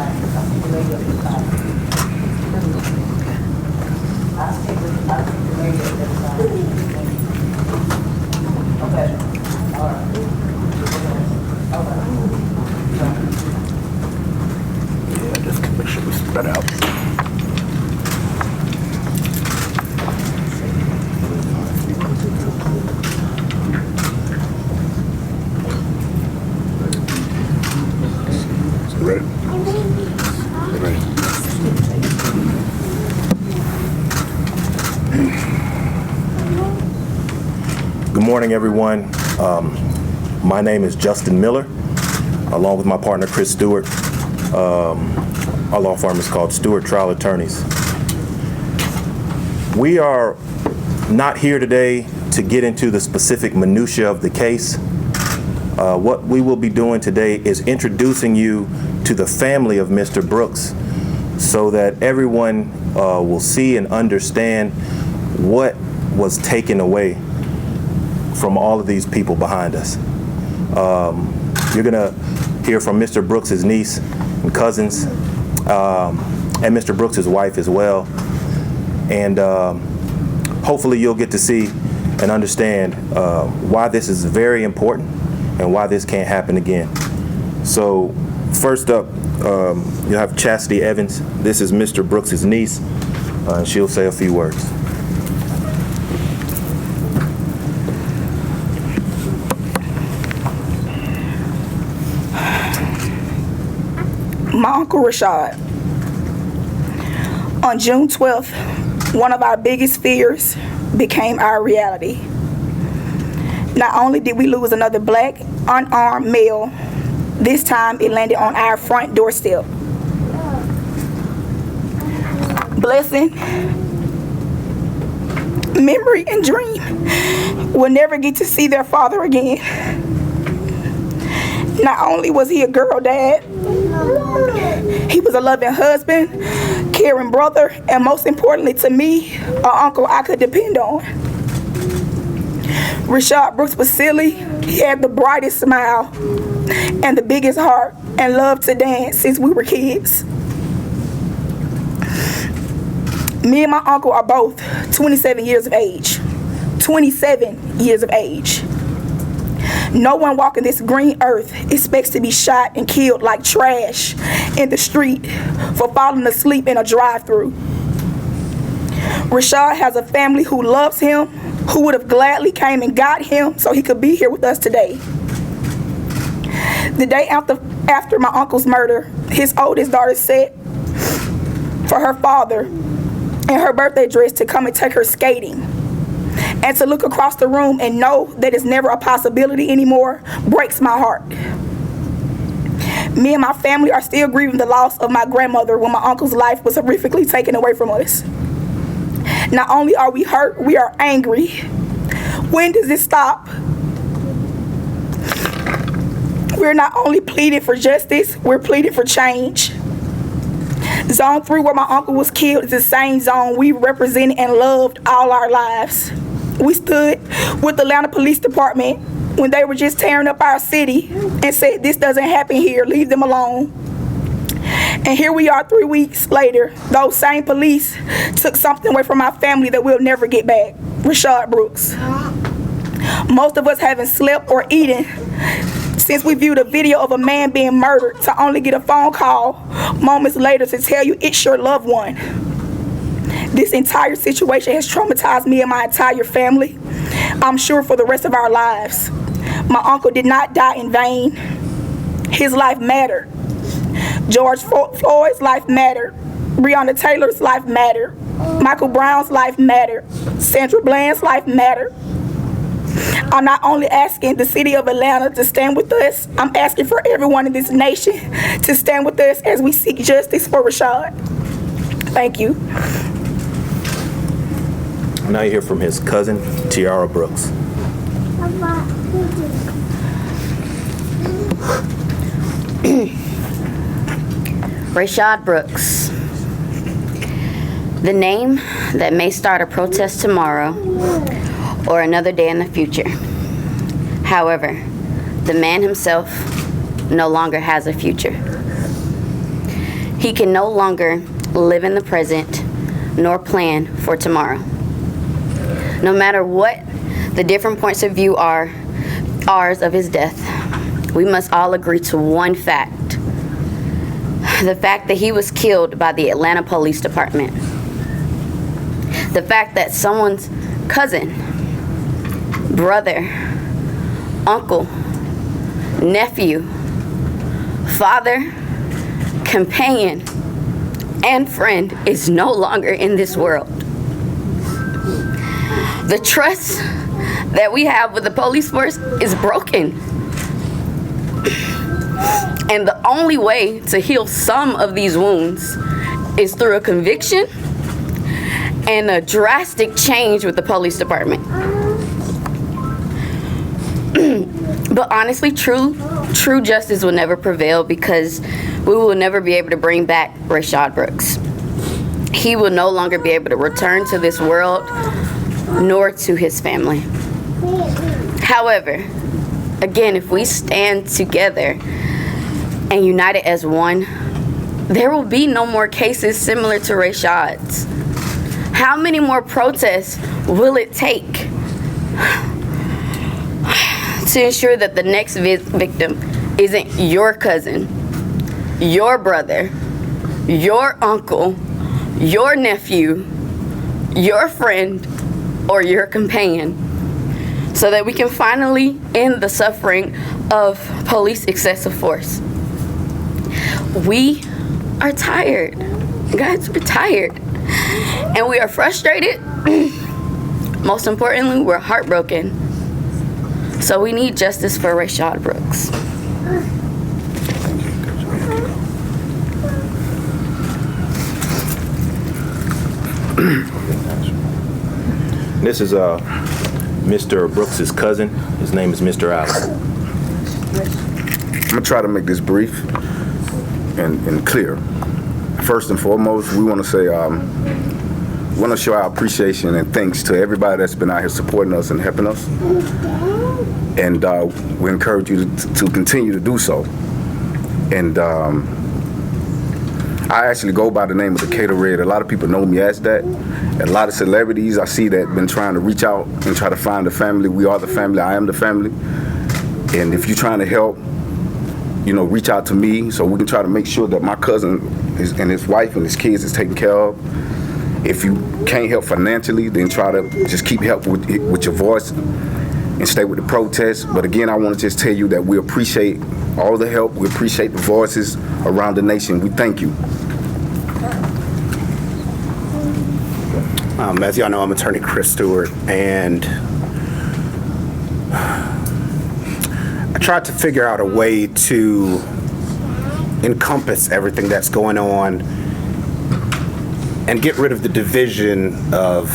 Yeah, just make sure we spread out. Ready? Ready. Good morning, everyone. My name is Justin Miller, along with my partner Chris Stewart. Our law firm is called Stewart Trial Attorneys. We are not here today to get into the specific minutia of the case. What we will be doing today is introducing you to the family of Mr. Brooks so that everyone will see and understand what was taken away from all of these people behind us. You're going to hear from Mr. Brooks' niece and cousins, and Mr. Brooks' wife as well. And hopefully you'll get to see and understand why this is very important and why this can't happen again. So first up, you'll have Chastity Evans. This is Mr. Brooks' niece. She'll say a few words. My Uncle Rayshard. On June 12th, one of our biggest fears became our reality. Not only did we lose another black, unarmed male, this time it landed on our front doorstep. Blessing, memory, and dream will never get to see their father again. Not only was he a girl dad, he was a loving husband, caring brother, and most importantly to me, an uncle I could depend on. Rayshard Brooks was silly. He had the brightest smile and the biggest heart and loved to dance since we were kids. Me and my uncle are both 27 years of age. 27 years of age. No one walking this green earth expects to be shot and killed like trash in the street for falling asleep in a drive-thru. Rayshard has a family who loves him, who would have gladly came and got him so he could be here with us today. The day after my uncle's murder, his oldest daughter set for her father in her birthday dress to come and take her skating. And to look across the room and know that it's never a possibility anymore breaks my heart. Me and my family are still grieving the loss of my grandmother when my uncle's life was horrifically taken away from us. Not only are we hurt, we are angry. When does this stop? We're not only pleading for justice, we're pleading for change. Zone 3, where my uncle was killed, is the same zone we represented and loved all our lives. We stood with the Atlanta Police Department when they were just tearing up our city and said, this doesn't happen here, leave them alone. And here we are 3 weeks later, those same police took something away from my family that we'll never get back, Rayshard Brooks. Most of us haven't slept or eaten since we viewed a video of a man being murdered to only get a phone call moments later to tell you it's your loved one. This entire situation has traumatized me and my entire family, I'm sure for the rest of our lives. My uncle did not die in vain. His life mattered. George Floyd's life mattered. Breonna Taylor's life mattered. Michael Brown's life mattered. Sandra Bland's life mattered. I'm not only asking the city of Atlanta to stand with us, I'm asking for everyone in this nation to stand with us as we seek justice for Rayshard. Thank you. Now you hear from his cousin, Tiara Brooks. Rayshard Brooks. The name that may start a protest tomorrow or another day in the future. However, the man himself no longer has a future. He can no longer live in the present nor plan for tomorrow. No matter what the different points of view are ours of his death, we must all agree to one fact. The fact that he was killed by the Atlanta Police Department. The fact that someone's cousin, brother, uncle, nephew, father, companion, and friend is no longer in this world. The trust that we have with the police force is broken. And the only way to heal some of these wounds is through a conviction and a drastic change with the police department. But honestly, true justice will never prevail because we will never be able to bring back Rayshard Brooks. He will no longer be able to return to this world nor to his family. However, again, if we stand together and united as one, there will be no more cases similar to Rayshard's. How many more protests will it take to ensure that the next victim isn't your cousin, your brother, your uncle, your nephew, your friend, or your companion, so that we can finally end the suffering of police excessive force? We are tired. Guys, we're tired. And we are frustrated. Most importantly, we're heartbroken. So we need justice for Rayshard Brooks. This is Mr. Brooks's cousin. His name is Mr. Allen. I'm gonna try to make this brief and clear. First and foremost, we want to say, we want to show our appreciation and thanks to everybody that's been out here supporting us and helping us. And we encourage you to continue to do so. And I actually go by the name of the Decatur Red. A lot of people know me as that. And a lot of celebrities I see that been trying to reach out and try to find the family. We are the family. I am the family. And if you're trying to help, reach out to me so we can try to make sure that my cousin and his wife and his kids is taken care of. If you can't help financially, then try to just keep help with your voice and stay with the protests. But again, I want to just tell you that we appreciate all the help. We appreciate the voices around the nation. We thank you. As y'all know, I'm attorney Chris Stewart, and I tried to figure out a way to encompass everything that's going on and get rid of the division of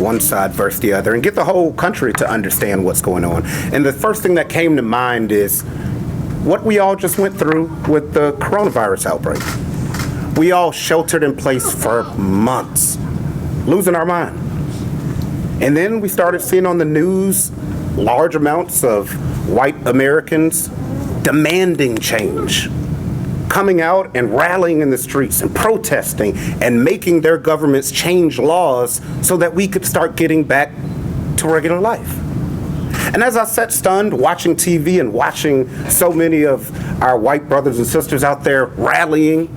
one side versus the other and get the whole country to understand what's going on. And the first thing that came to mind is what we all just went through with the coronavirus outbreak. We all sheltered in place for months, losing our mind. And then we started seeing on the news large amounts of white Americans demanding change, coming out and rallying in the streets and protesting and making their governments change laws so that we could start getting back to regular life. And as I sat stunned watching TV and watching so many of our white brothers and sisters out there rallying,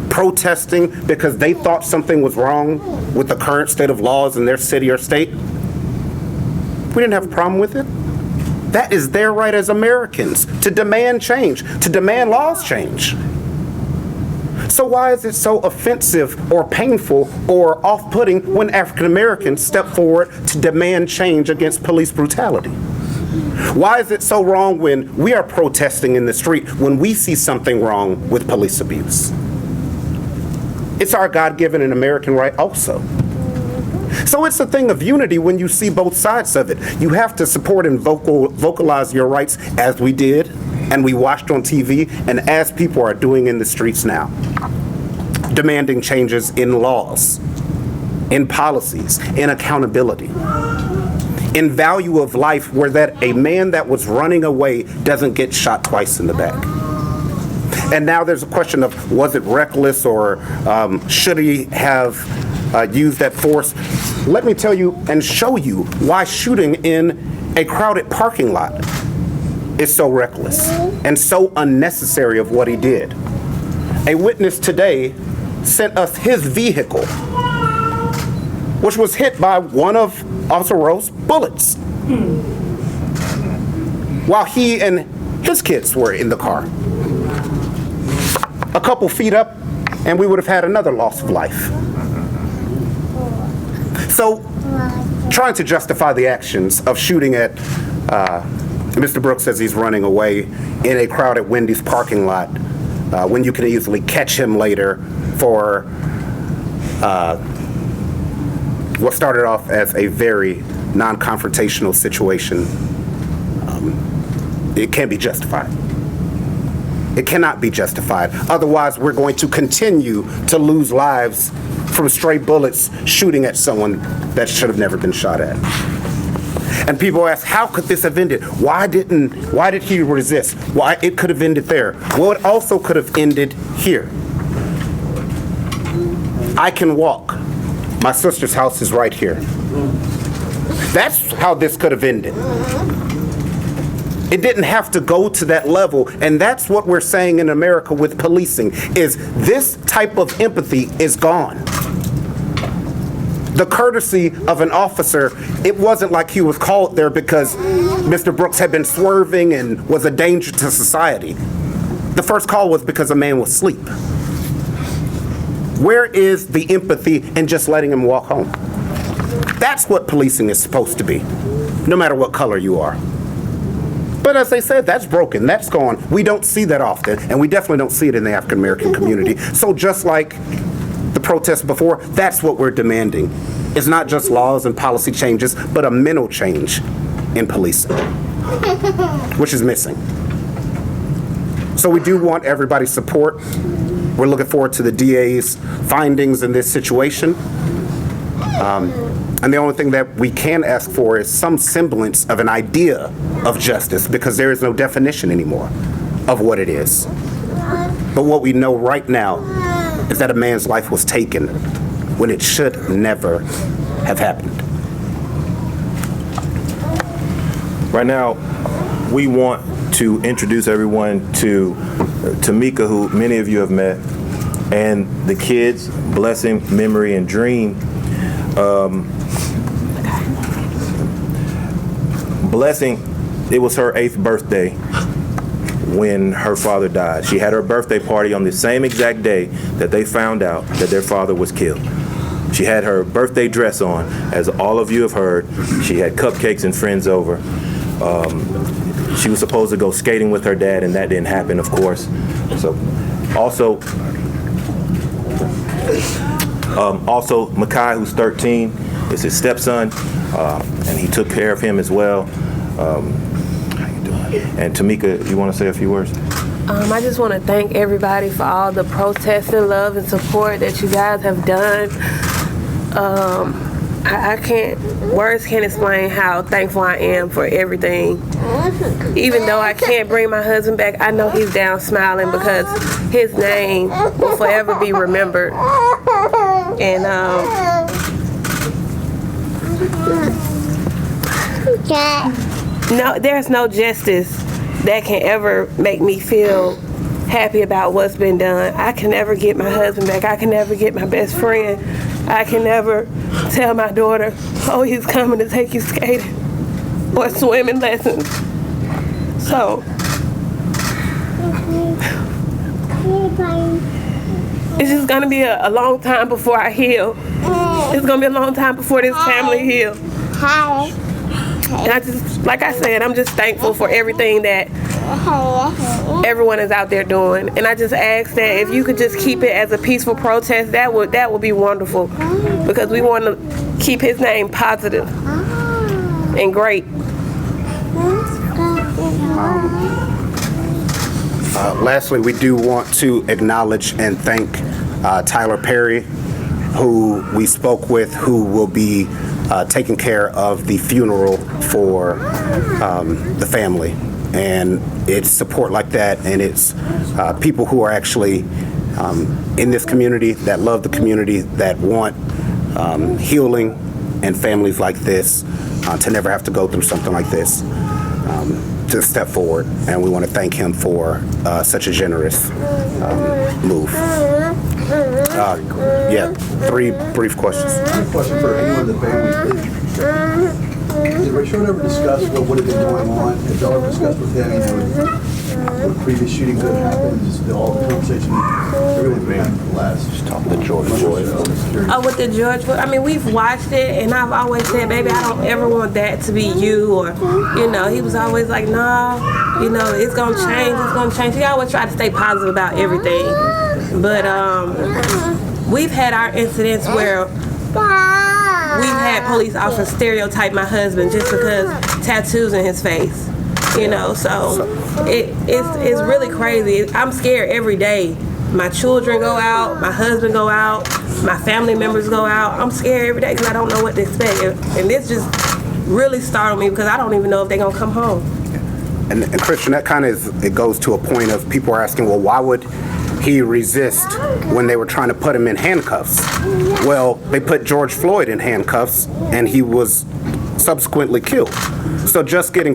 protesting because they thought something was wrong with the current state of laws in their city or state, we didn't have a problem with it. That is their right as Americans to demand change, to demand laws change. So why is it so offensive or painful or off-putting when African Americans step forward to demand change against police brutality? Why is it so wrong when we are protesting in the street when we see something wrong with police abuse? It's our God-given and American right also. So it's a thing of unity when you see both sides of it. You have to support and vocalize your rights as we did and we watched on TV and as people are doing in the streets now. Demanding changes in laws, in policies, in accountability, in value of life where that a man that was running away doesn't get shot twice in the back. And now there's a question of, was it reckless, or should he have used that force? Let me tell you and show you why shooting in a crowded parking lot is so reckless and so unnecessary of what he did. A witness today sent us his vehicle, which was hit by one of Officer Rolfe's bullets, while he and his kids were in the car. A couple feet up, and we would have had another loss of life. So, trying to justify the actions of shooting at Mr. Brooks as he's running away in a crowded Wendy's parking lot, when you can easily catch him later for what started off as a very non-confrontational situation, it can't be justified. It cannot be justified. Otherwise, we're going to continue to lose lives from stray bullets shooting at someone that should have never been shot at. And people ask, how could this have ended? Why did he resist? Why it could have ended there? Well, it also could have ended here. I can walk. My sister's house is right here. That's how this could have ended. It didn't have to go to that level, and that's what we're saying in America with policing, is this type of empathy is gone. The courtesy of an officer, it wasn't like he was called there because Mr. Brooks had been swerving and was a danger to society. The first call was because a man was asleep. Where is the empathy in just letting him walk home? That's what policing is supposed to be, no matter what color you are. But as they said, that's broken, that's gone. We don't see that often, and we definitely don't see it in the African American community. So just like the protests before, that's what we're demanding. It's not just laws and policy changes, but a mental change in policing, which is missing. So we do want everybody's support. We're looking forward to the DA's findings in this situation. And the only thing that we can ask for is some semblance of an idea of justice, because there is no definition anymore of what it is. But what we know right now is that a man's life was taken when it should never have happened. Right now, we want to introduce everyone to Tomika, who many of you have met, and the kids, Blessing, Memory, and Dream. Blessing, it was her 8th birthday when her father died. She had her birthday party on the same exact day that they found out that their father was killed. She had her birthday dress on. As all of you have heard, she had cupcakes and friends over. She was supposed to go skating with her dad, and that didn't happen, of course. So, also, Makai, who's 13, is his stepson, and he took care of him as well. How you doing? And Tomika, you want to say a few words? I just want to thank everybody for all the protests and love and support that you guys have done. Words can't explain how thankful I am for everything. Even though I can't bring my husband back, I know he's down smiling because his name will forever be remembered. And no, there's no justice that can ever make me feel happy about what's been done. I can never get my husband back. I can never get my best friend. I can never tell my daughter, oh, he's coming to take you skating or swimming lessons. So, it's just gonna be a long time before I heal. It's gonna be a long time before this family heals. And I just, like I said, I'm just thankful for everything that everyone is out there doing. And I just ask that if you could just keep it as a peaceful protest, that would be wonderful, because we want to keep his name positive and great. Lastly, we do want to acknowledge and thank Tyler Perry, who we spoke with, who will be taking care of the funeral for the family. And it's support like that, and it's people who are actually in this community, that love the community, that want healing, and families like this to never have to go through something like this, to step forward. And we want to thank him for such a generous move. Yeah, 3 brief questions. Question for anyone in the family. Did Rayshard ever discuss what would have been going on? Have y'all ever discussed with him, what previous shootings that have happened, just all the conversation everyone's been having for the last? Just talk to George Floyd. Oh, with the George Floyd, I mean, we've watched it, and I've always said, baby, I don't ever want that to be you, or, he was always like, no, it's gonna change, it's gonna change. He always tried to stay positive about everything. But we've had our incidents where we've had police officers stereotype my husband just because tattoos in his face, so it's really crazy. I'm scared every day. My children go out, my husband go out, my family members go out. I'm scared every day because I don't know what to expect. And this just really startled me because I don't even know if they're going to come home. And Christian, that kind of, it goes to a point of people are asking, well, why would he resist when they were trying to put him in handcuffs? Well, they put George Floyd in handcuffs, and he was subsequently killed. So just getting